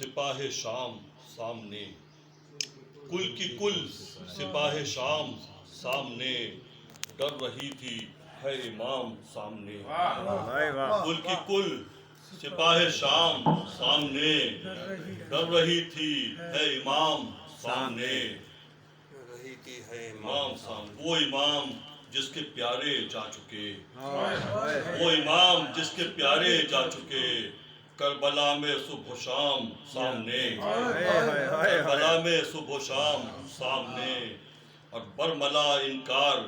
سپاہ شام سامنے، کل کی کل سپاہ شام سامنے، ڈر رہی تھی ہے امام سامنے، کل کی کل سپاہ شام سامنے، ڈر رہی تھی ہے امام سامنے، امام سامنے، وہ امام جس کے پیارے جا چکے، وہ امام جس کے پیارے جا چکے، کربلا میں صبح و شام سامنے، کربلا میں صبح و شام سامنے، اور برملا انکار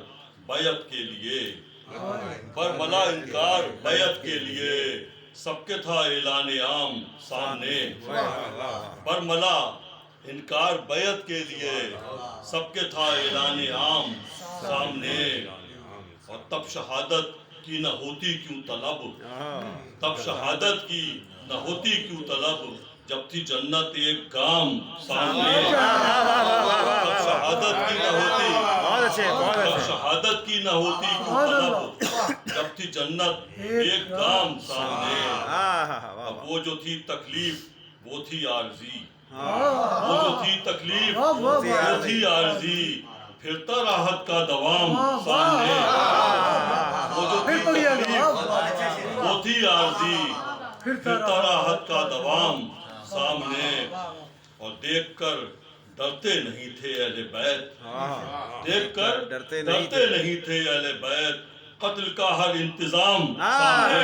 بیعت کے لیے، برملا انکار بیعت کے لیے، سب کے تھا اعلان عام سامنے، برملا انکار بیعت کے لیے، سب کے تھا اعلان عام سامنے، اور تب شہادت کی نہ ہوتی کیوں طلب، تب شہادت کی نہ ہوتی کیوں طلب، جب تھی جنت ایک گام سامنے، تب شہادت کی نہ ہوتی، تب شہادت کی نہ ہوتی کیوں طلب، جب تھی جنت ایک گام سامنے، اب وہ جو تھی تکلیف وہ تھی عارضی، وہ جو تھی تکلیف وہ تھی عارضی، پھرتا راحت کا دوام سامنے، وہ جو تھی تکلیف وہ تھی عارضی، پھرتا راحت کا دوام سامنے، اور دیکھ کر ڈرتے نہیں تھے اہل بیت، دیکھ کر ڈرتے نہیں تھے اہل بیت، قتل کا ہر انتظام سامنے،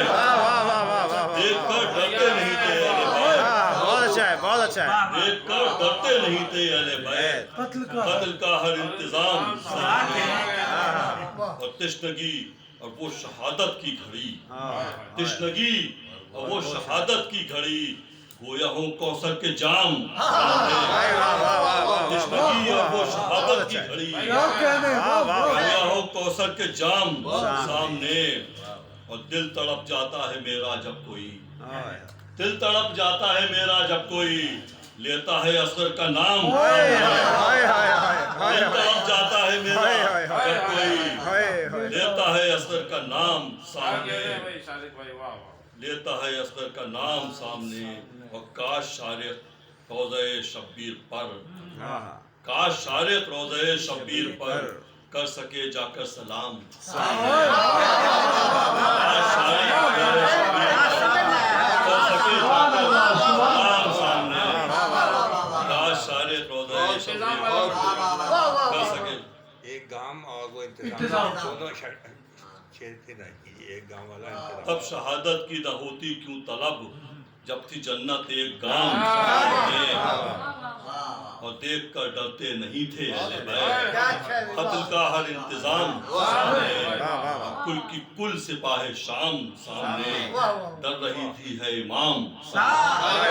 دیکھ کر ڈرتے نہیں تھے اہل بیت، بہت اچھا ہے، دیکھ کر ڈرتے نہیں تھے اہل بیت، قتل کا ہر انتظام سامنے، اور تشنگی اور وہ شہادت کی گھڑی، تشنگی اور وہ شہادت کی گھڑی، گویا ہوں کوثر کے جام سامنے، تشنگی اور وہ شہادت کی گھڑی، گویا ہوں کوثر کے جام سامنے، اور دل تڑپ جاتا ہے میرا جب کوئی، دل تڑپ جاتا ہے میرا جب کوئی لیتا ہے اصغر کا نام، دل تڑپ جاتا ہے میرا جب کوئی لیتا ہے اصغر کا نام سامنے، لیتا ہے اصغر کا نام سامنے، اور کاش شارق روضہ شبیر پر، کاش شارق روضہ شبیر پر کر سکے جا کر سلام، کاش شارق روضہ شبیر پر کر سکے جا کر سلام سامنے، کاش شارق روضہ شبیر پر کر سکے، ایک گام اور وہ انتظام دونوں شیر پھر نہ کیجیے، ایک گام والا انتظام، تب شہادت کی نہ ہوتی کیوں طلب، جب تھی جنت ایک گام سامنے، اور دیکھ کر ڈرتے نہیں تھے اہل بیت، قتل کا ہر انتظام سامنے، کل کی کل سپاہ شام سامنے، ڈر رہی تھی ہے امام سامنے۔